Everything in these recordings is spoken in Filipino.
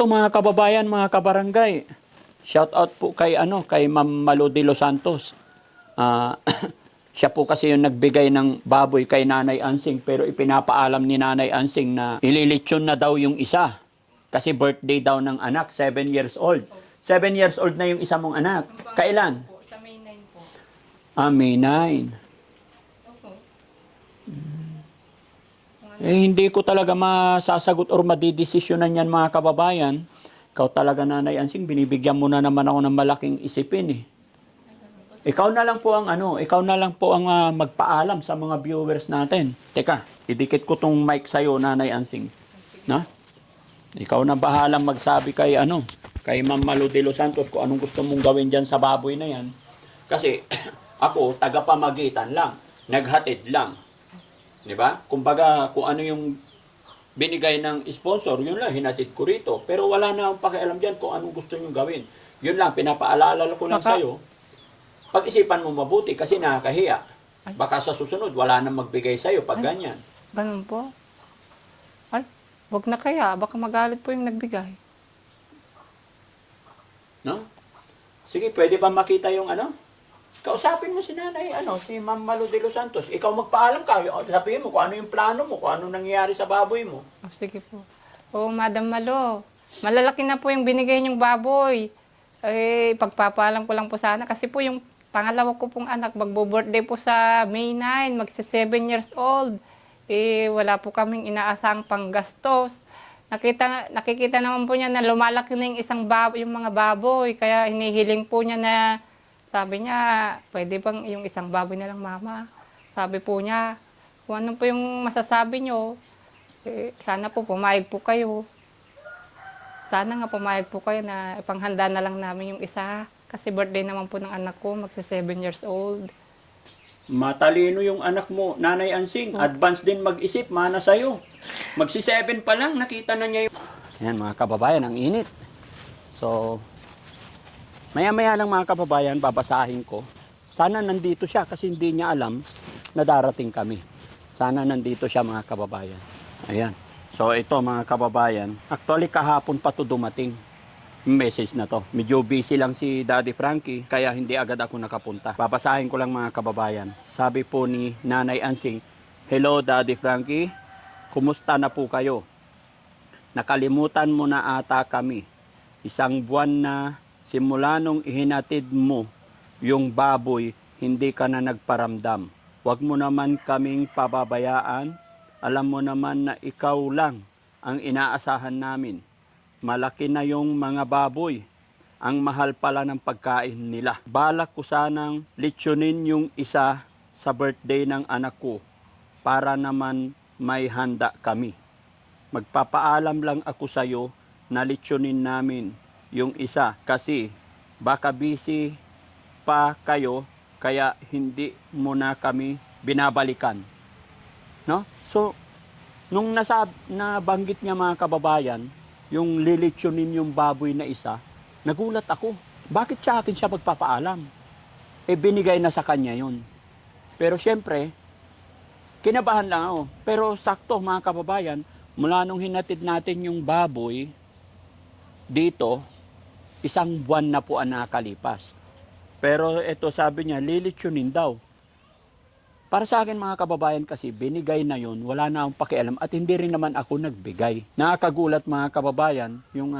Ito mga kababayan, mga kabarangay. Shout out po kay kay Ma'am Malu de Los Santos. Ah, siya po kasi yung nagbigay ng baboy kay Nanay Ansing pero ipinapaalam ni Nanay Ansing na ililitsyon na daw yung isa. Kasi birthday daw ng anak, 7 years old. 7 years old na yung isa mong anak. Kailan? Po, sa May 9 po. May 9. Opo. Hindi ko talaga masasagot or madidesisyonan yan mga kababayan. Ikaw talaga Nanay Ansing, binibigyan mo na naman ako ng malaking isipin eh. Ikaw na lang po ang magpaalam sa mga viewers natin. Teka, idikit ko tong mic sa'yo Nanay Ansing. Na? Ikaw na bahalang magsabi kay kay Ma'am Malu de Los Santos kung anong gusto mong gawin diyan sa baboy na yan. Kasi ako tagapamagitan lang, naghatid lang. 'Di ba? Kumbaga kung ano yung binigay ng sponsor, yun lang hinatid ko rito. Pero wala na akong pakialam diyan kung anong gusto niyo gawin. Yun lang pinapaalala ko lang sa iyo. Pag-isipan mo mabuti kasi nakakahiya. Baka sa susunod wala nang magbigay sa iyo pag ganyan. Ganun po. Ay, wag na kaya. Baka magalit po yung nagbigay. No? Sige, pwede ba makita yung Kausapin mo si Nanay, si Ma'am Malu de Los Santos. Ikaw magpaalam ka, sabihin mo kung ano yung plano mo, kung ano nangyayari sa baboy mo. Oh, sige po. Oh, Madam Malo. Malalaki na po yung binigay niyong baboy. Eh, pagpapaalam ko lang po sana. Kasi po yung pangalawa ko pong anak, magbo-birthday po sa May 9, magsi 7 years old. Eh, wala po kaming inaasang panggastos. Nakikita naman po niya na lumalaki na yung yung mga baboy. Kaya hinihiling po niya na, sabi niya, pwede bang yung isang baboy na lang mama? Sabi po niya, kung ano po yung masasabi niyo, eh, sana po pumayag po kayo. Sana nga pumayag po kayo na ipanghanda na lang namin yung isa. Kasi birthday naman po ng anak ko, magsi 7 years old. Matalino yung anak mo, Nanay Ansing. Advance din mag-isip, mana sa'yo. Magsi 7 pa lang, nakita na niya yung... Yan mga kababayan, ang init. So, maya-maya lang mga kababayan, babasahin ko. Sana nandito siya kasi hindi niya alam na darating kami. Sana nandito siya mga kababayan. Ayan. So ito mga kababayan, actually kahapon pa to dumating yung message na to. Medyo busy lang si Daddy Frankie kaya hindi agad ako nakapunta. Babasahin ko lang mga kababayan. Sabi po ni Nanay Ansing, "Hello Daddy Frankie, kumusta na po kayo? Nakalimutan mo na ata kami. Isang buwan na simula nung ihinatid mo yung baboy, hindi ka na nagparamdam. Huwag mo naman kaming pababayaan. Alam mo naman na ikaw lang ang inaasahan namin. Malaki na yung mga baboy. Ang mahal pala ng pagkain nila. Balak ko sanang litsunin yung isa sa birthday ng anak ko para naman may handa kami. Magpapaalam lang ako sa'yo na litsunin namin yung isa kasi baka busy pa kayo kaya hindi mo na kami binabalikan." No? So, nung nabanggit niya mga kababayan, yung lilitsyonin yung baboy na isa, nagulat ako. Bakit sa akin siya magpapaalam? Binigay na sa kanya yun. Pero syempre, kinabahan lang ako. Pero sakto mga kababayan, mula nung hinatid natin yung baboy, dito, 1 buwan na po ang nakalipas. Pero ito sabi niya, lilitsyonin daw. Para sa akin mga kababayan kasi, binigay na yun, wala na akong pakialam at hindi rin naman ako nagbigay. Nakakagulat mga kababayan yung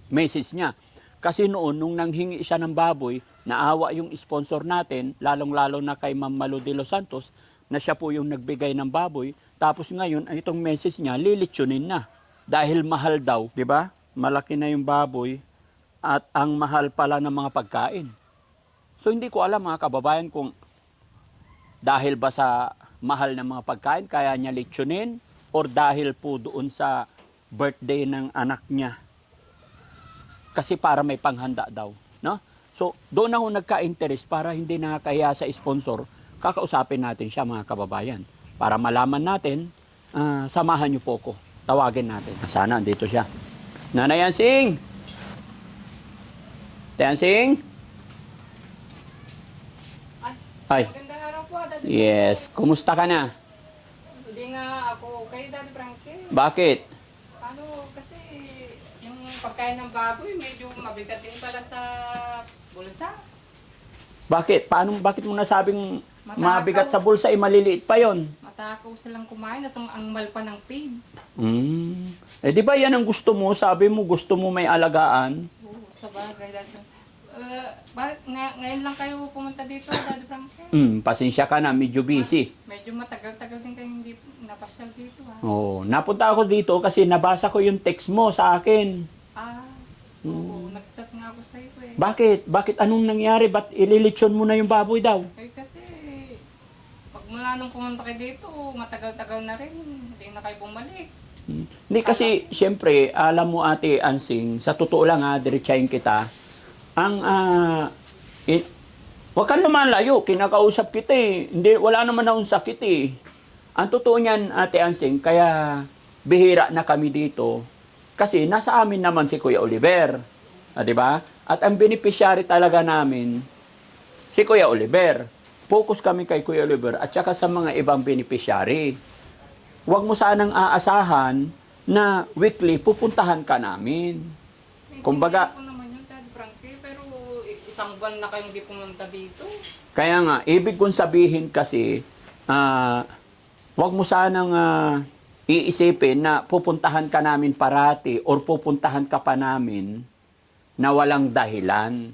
message niya. Kasi noon, nung nanghingi siya ng baboy, naawa yung sponsor natin, lalong-lalo na kay Ma'am Malu de Los Santos, na siya po yung nagbigay ng baboy. Tapos ngayon, itong message niya, lilitsyonin na. Dahil mahal daw, di ba? Malaki na yung baboy at ang mahal pala ng mga pagkain. So hindi ko alam mga kababayan kung dahil ba sa mahal ng mga pagkain kaya niya litsunin or dahil po doon sa birthday ng anak niya. Kasi para may panghanda daw, no? So doon ako nagka-interest para hindi nakakahiya sa sponsor, kakausapin natin siya mga kababayan para malaman natin, samahan niyo po ko. Tawagin natin. Sana andito siya. Nanay Ansing! Ansing? Ay. Magandang araw po, Daddy. Yes. Kumusta ka na? Hindi nga ako okay, Daddy Frankie. Bakit? Ano, kasi yung pagkain ng baboy, medyo mabigat din pala sa bulsa. Bakit mo nasabing Matakaw. mabigat sa bulsa, maliliit pa yon? Matakaw silang kumain, ang mal pa ng feed. Eh di ba yan ang gusto mo? Sabi mo gusto mo may alagaan. Oo, sa bagay. Ngayon lang kayo pumunta dito, Daddy Frankie? Pasensya ka na, medyo busy. Medyo matagal-tagal din kayo hindi napasyal dito, ha? Oo, napunta ako dito kasi nabasa ko yung text mo sa akin. Oo, nag-chat nga ako sa iyo eh. Bakit anong nangyari? Ba't ililitsyon mo na yung baboy daw? Eh kasi, pag mula nung pumunta kayo dito, matagal-tagal na rin. Hindi na kayo bumalik. Hindi kasi, siyempre, alam mo ate Ansing, sa totoo lang diretsahin kita, wag ka naman layo, kinakausap kita eh. Hindi, wala naman akong sakit eh. Ang totoo niyan, ate Ansing, kaya bihira na kami dito, kasi nasa amin naman si Kuya Oliver. Di ba? At ang beneficiary talaga namin, si Kuya Oliver. Focus kami kay Kuya Oliver at saka sa mga ibang beneficiary. Huwag mo sanang aasahan na weekly pupuntahan ka namin. Kumbaga, Hindi ko naman yun, Daddy Frankie, pero isang buwan na kayong hindi pumunta dito. kaya nga, ibig kong sabihin kasi, huwag mo sanang iisipin na pupuntahan ka namin parati or pupuntahan ka pa namin na walang dahilan.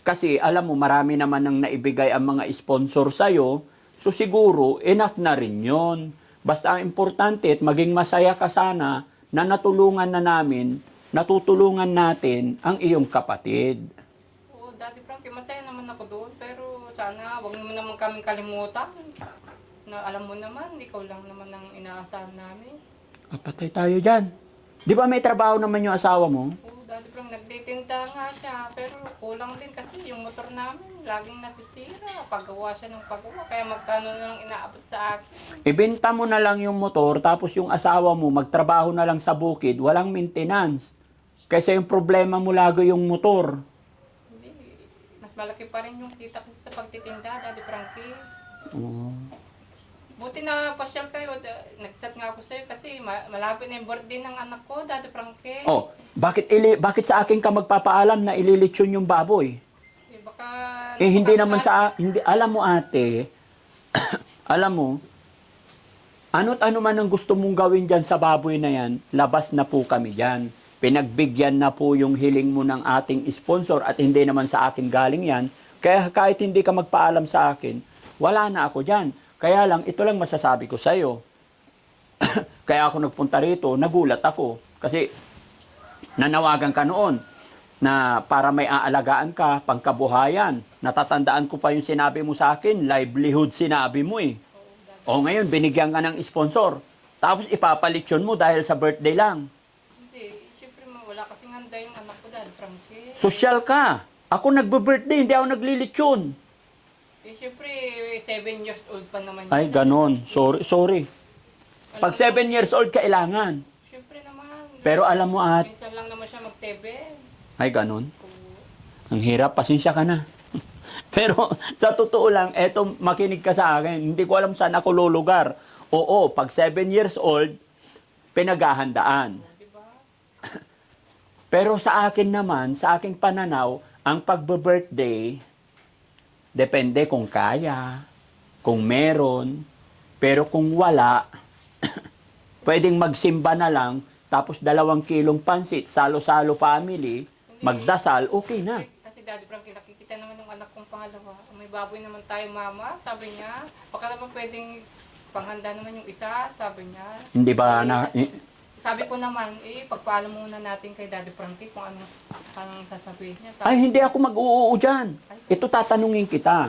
Kasi alam mo, marami naman nang naibigay ang mga sponsor sa'yo, so siguro, enough na rin yun. Basta ang importante at maging masaya ka sana na natulungan na namin, natutulungan natin ang iyong kapatid. Oo, Daddy Frankie, masaya naman ako doon, pero sana wag mo naman kaming kalimutan. Na alam mo naman, ikaw lang naman ang inaasahan namin. Patay tayo dyan. Di ba may trabaho naman yung asawa mo? Oo, Daddy Frankie, nagtitinda nga siya, pero kulang din kasi yung motor namin, laging nasisira. Paggawa siya ng paggawa, kaya magkano na lang inaabot sa akin. Ibenta mo na lang yung motor, tapos yung asawa mo magtrabaho na lang sa bukid, walang maintenance. Kasi yung problema mo lagi yung motor. Hindi, mas malaki pa rin yung kita ko sa pagtitinda, Daddy Frankie. Oh. Buti na pasyal kayo, nag-chat nga ako sa'yo kasi malapit na yung birthday ng anak ko, Daddy Frankie. Oh, bakit sa akin ka magpapaalam na ililitsyon yung baboy? Eh, baka... Hindi naman hindi, alam mo ate, alam mo, ano't ano man ang gusto mong gawin dyan sa baboy na yan, labas na po kami dyan. Pinagbigyan na po yung hiling mo ng ating sponsor at hindi naman sa akin galing yan. Kaya kahit hindi ka magpaalam sa akin, wala na ako dyan. Kaya lang, ito lang masasabi ko sa'yo. Kaya ako nagpunta rito, nagulat ako. Kasi nanawagan ka noon na para may aalagaan ka, pangkabuhayan. Natatandaan ko pa yung sinabi mo sa akin, livelihood sinabi mo eh. O ngayon, binigyan ka ng sponsor. Tapos ipapalitsyon mo dahil sa birthday lang. Hindi, siyempre wala kasing handa yung anak ko, Daddy Frankie. Sosyal ka. Ako nagbe-birthday, hindi ako naglilitsyon. Eh, siyempre, 7 years old pa naman Ay, ganon. Sorry. Pag 7 years old, kailangan. Siyempre naman. Pero alam mo at, Minsan lang naman siya mag-7. ay ganon. Ang hirap, pasensya ka na. Pero sa totoo lang, eto makinig ka sa akin, hindi ko alam saan ako lulugar. Oo, pag 7 years old, pinaghahandaan. Diba? Pero sa akin naman, sa aking pananaw, ang pagbe-birthday, depende kung kaya, kung meron, pero kung wala, pwedeng magsimba na lang, tapos 2 kilong pansit, salo-salo family, magdasal, okay na. Kasi Daddy Frankie, nakikita naman ng anak kong pangalawa. May baboy naman tayo, mama, sabi niya. Baka naman pwedeng panghanda naman yung isa, sabi niya. Hindi ba na... Sabi ko naman, pagpaalam muna natin kay Daddy Frankie kung anong sasabihin niya. Sabi Ay, hindi ako mag-uuu dyan. Ito tatanungin kita.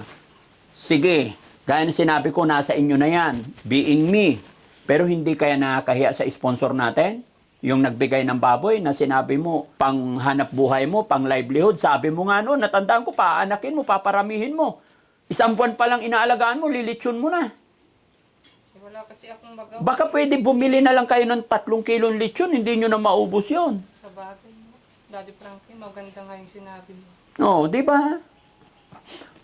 Sige, gaya na sinabi ko, nasa inyo na yan. Being me. Pero hindi kaya nakakahiya sa sponsor natin? Yung nagbigay ng baboy na sinabi mo, pang hanap buhay mo, pang livelihood. Sabi mo nga noon, natandaan ko, paanakin mo, paparamihin mo. 1 buwan pa lang inaalagaan mo, lilitsyon mo na. wala kasi akong magawa. Baka pwede bumili na lang kayo ng 3 kilong litsyon, hindi nyo na maubos yon. Sa bagay mo. Daddy Frankie, maganda nga yung sinabi mo. No, di ba?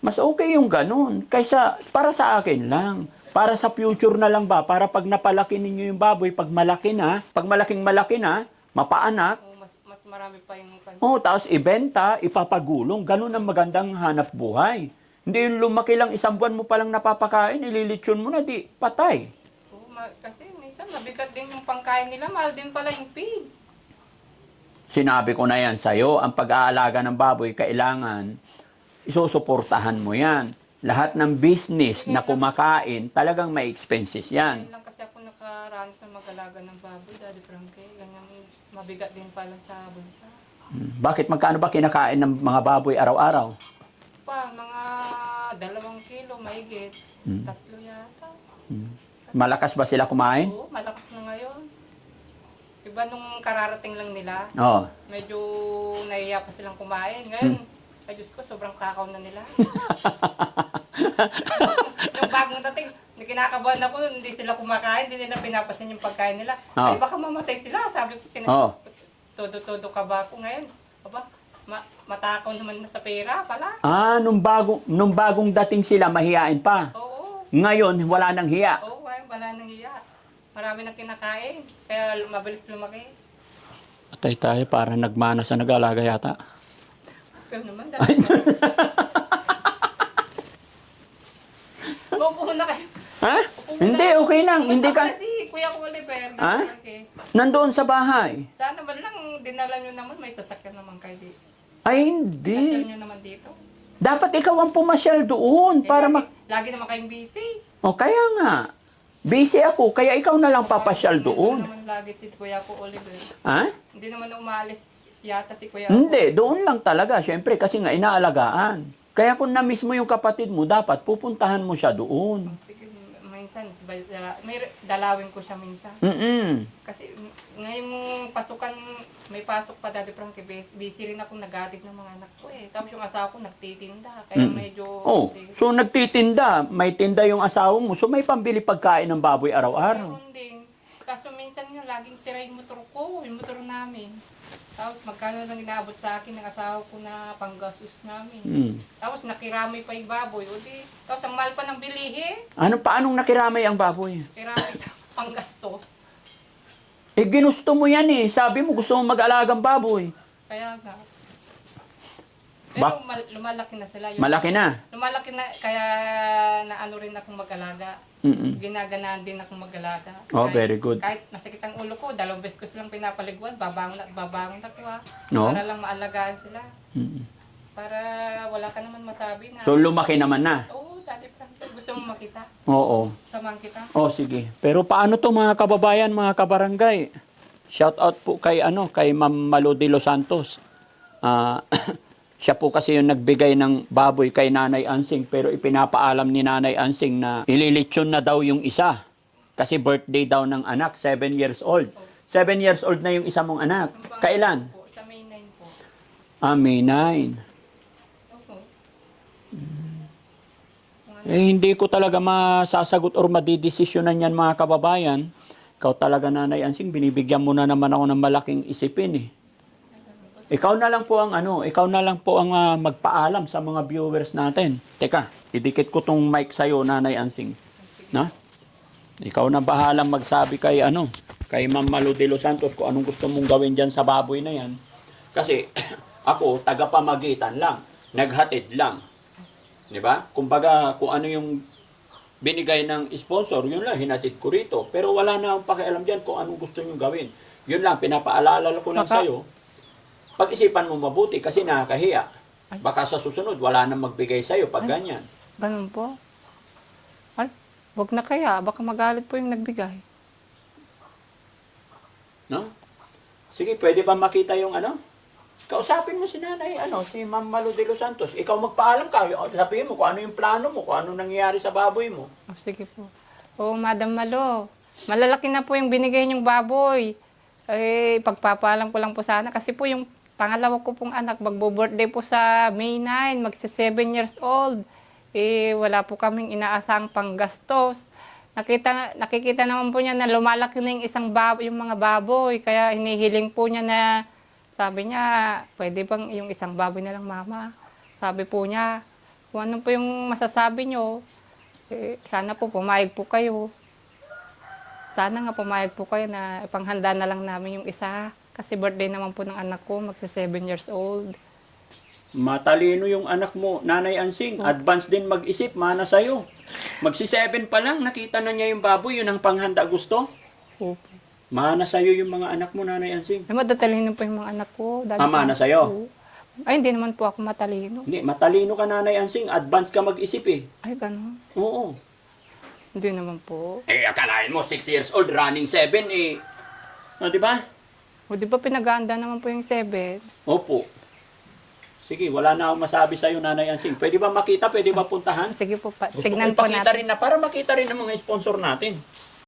Mas okay yung ganun. Kaysa, para sa akin lang. Para sa future na lang ba? Para pag napalaki ninyo yung baboy, pag malaking malaki na, mapaanak, mas marami pa yung tapos ibenta, ipapagulong. Ganun ang magandang hanap buhay. Hindi yung lumaki lang isang buwan mo palang napapakain, ililitsyon mo na, di patay. Kasi minsan mabigat din yung pangkain nila, mahal din pala yung feeds. Sinabi ko na yan sa'yo, ang pag-aalaga ng baboy, kailangan isusuportahan mo yan. Lahat ng business na kumakain, talagang may expenses yan. Ngayon lang kasi ako nakaranas na mag-alaga ng baboy, Daddy Frankie. Ganyan, mabigat din pala sa bulsa. Bakit? Magkano ba kinakain ng mga baboy araw-araw? Mga 2 kilo, mahigit. 3 yata. Malakas ba sila kumain? Oo, malakas na ngayon. Iba nung kararating lang nila, Oo. medyo nahiya pa silang kumain. Ngayon, ay Diyos ko, sobrang kakaw na nila. Yung bagong dating, kinakabahan ako, hindi sila kumakain, hindi nila pinapasin yung pagkain nila. Oo. Ay, baka mamatay sila. Sabi ko, Oo. todo-todo ka ba ako ngayon? Aba, matakaw naman na sa pera pala. Nung bagong dating sila, mahiyain pa. Oo. Ngayon, wala nang hiya. Oo, wala nang iya. Marami nang kinakain, kaya mabilis lumaki. Patay tayo, para nagmana sa nag-alaga yata. Pero naman, dahil Upo na kayo. Ha? Hindi, okay lang. Hindi ka... Si Kuya Oliver. Ha? Nandoon sa bahay. Sana ba lang dinala nyo naman, may sasakyan naman kayo dito. Ay, Dinala hindi. nyo naman dito. Dapat ikaw ang pumasyal doon para Lagi naman kayong busy. O, kaya nga. Busy ako, kaya ikaw na lang papasyal doon. Hindi naman lagi si Kuya Oliver. Ha? Hindi naman umalis yata si Kuya Hindi, doon lang talaga. Siyempre, kasi nga inaalagaan. Kaya kung na-miss mo yung kapatid mo, dapat pupuntahan mo siya doon. Sige, minsan, may dalawin ko siya minsan. Kasi ngayong pasukan, may pasok pa Daddy Frankie, busy rin ako nag-adik ng mga anak ko eh. Tapos yung asawa ko nagtitinda, kaya medyo... So nagtitinda, may tinda yung asawa mo, so may pambili pagkain ng baboy araw-araw. Meron din. Kaso minsan nga, laging sira yung motor ko, yung motor namin. Tapos magkano lang inaabot sa akin ng asawa ko na panggastos namin. Tapos nakiramay pa yung baboy. Tapos ang mahal pa ng bilihin. Paanong nakiramay ang baboy? Kiramay sa panggastos. Ginusto mo yan eh. Sabi mo gusto mo mag-alagang baboy. Kaya nga. Pero lumalaki na sila. Malaki na. Lumalaki na, kaya naano rin akong mag-alaga. Ginaganaan din akong mag-alaga. Very good. Kahit masakit ang ulo ko, 2 beses ko silang pinapaliguan, babangon ako No? para lang maalagaan sila. Para wala ka naman masabi na. So lumaki naman na. Oo, Daddy Frankie, gusto mo makita? Oo. Samahan kita? Sige. Pero paano to mga kababayan, mga kabarangay? Shout out po kay Ma'am Malu de los Santos. Siya po kasi yung nagbigay ng baboy kay Nanay Ansing, pero ipinapaalam ni Nanay Ansing na ililitsyon na daw yung isa. Kasi birthday daw ng anak, 7 years old. 7 years old na yung isa mong anak. Kailan? Po, sa May 9 po. May 9. Opo. Hindi ko talaga masasagot or madidesisyonan yan mga kababayan. Ikaw talaga Nanay Ansing, binibigyan mo na naman ako ng malaking isipin eh. Ikaw na lang po ang magpaalam sa mga viewers natin. Teka, idikit ko tong mic sa'yo, Nanay Ansing. Na? Ikaw na bahalang magsabi kay Ma'am Malu de los Santos kung anong gusto mong gawin dyan sa baboy na yan. Kasi ako, tagapamagitan lang. Naghatid lang. Di ba? Kumbaga, kung ano yung binigay ng sponsor, yun lang, hinatid ko rito. Pero wala na akong pakialam dyan kung anong gusto nyo gawin. Yun lang, pinapaalala ko lang sa'yo. Pag-isipan mo mabuti kasi nakakahiya. Baka sa susunod, wala nang magbigay sa'yo pag ganyan. Ganun po? Ay, wag na kaya. Baka magalit po yung nagbigay. No? Sige, pwede ba makita yung Kausapin mo si Nanay, si Ma'am Malu de los Santos. Ikaw magpaalam ka. Sabihin mo kung ano yung plano mo, kung ano nangyayari sa baboy mo. Sige po. Madam Malo. Malalaki na po yung binigay niyong baboy. Pagpapaalam ko lang po sana. Kasi po yung pangalawa ko pong anak, magbo-birthday po sa May 9, magsi-7 years old. Wala po kaming inaasang panggastos. Nakikita naman po niya na lumalaki na yung mga baboy. Kaya hinihiling po niya na, sabi niya, pwede bang yung isang baboy na lang mama? Sabi po niya, kung ano po yung masasabi niyo, sana po pumayag po kayo. Sana nga pumayag po kayo na ipanghanda na lang namin yung isa. Kasi birthday naman po ng anak ko, magsa 7 years old. Matalino yung anak mo, Nanay Ansing. Advance din mag-isip, mana sa'yo. Magsi-7 pa lang, nakita na niya yung baboy, yun ang panghanda gusto. Opo. Mana sa'yo yung mga anak mo, Nanay Ansing. Ay, matatalino po yung mga anak ko. Dati Ama na sa'yo? po. Ay, hindi naman po ako matalino. Hindi, matalino ka, Nanay Ansing. Advance ka mag-isip eh. Ay, gano'n. Oo. Hindi naman po. Eh, akalain mo, 6 years old, running 7 eh. O, di ba? O, di ba pinaganda naman po yung 7? Opo. Sige, wala na akong masabi sa'yo, Nanay Ansing. Pwede ba makita? Pwede ba puntahan? Sige po, Gusto ko tignan po ipakita natin. rin na, para makita rin ng mga sponsor natin.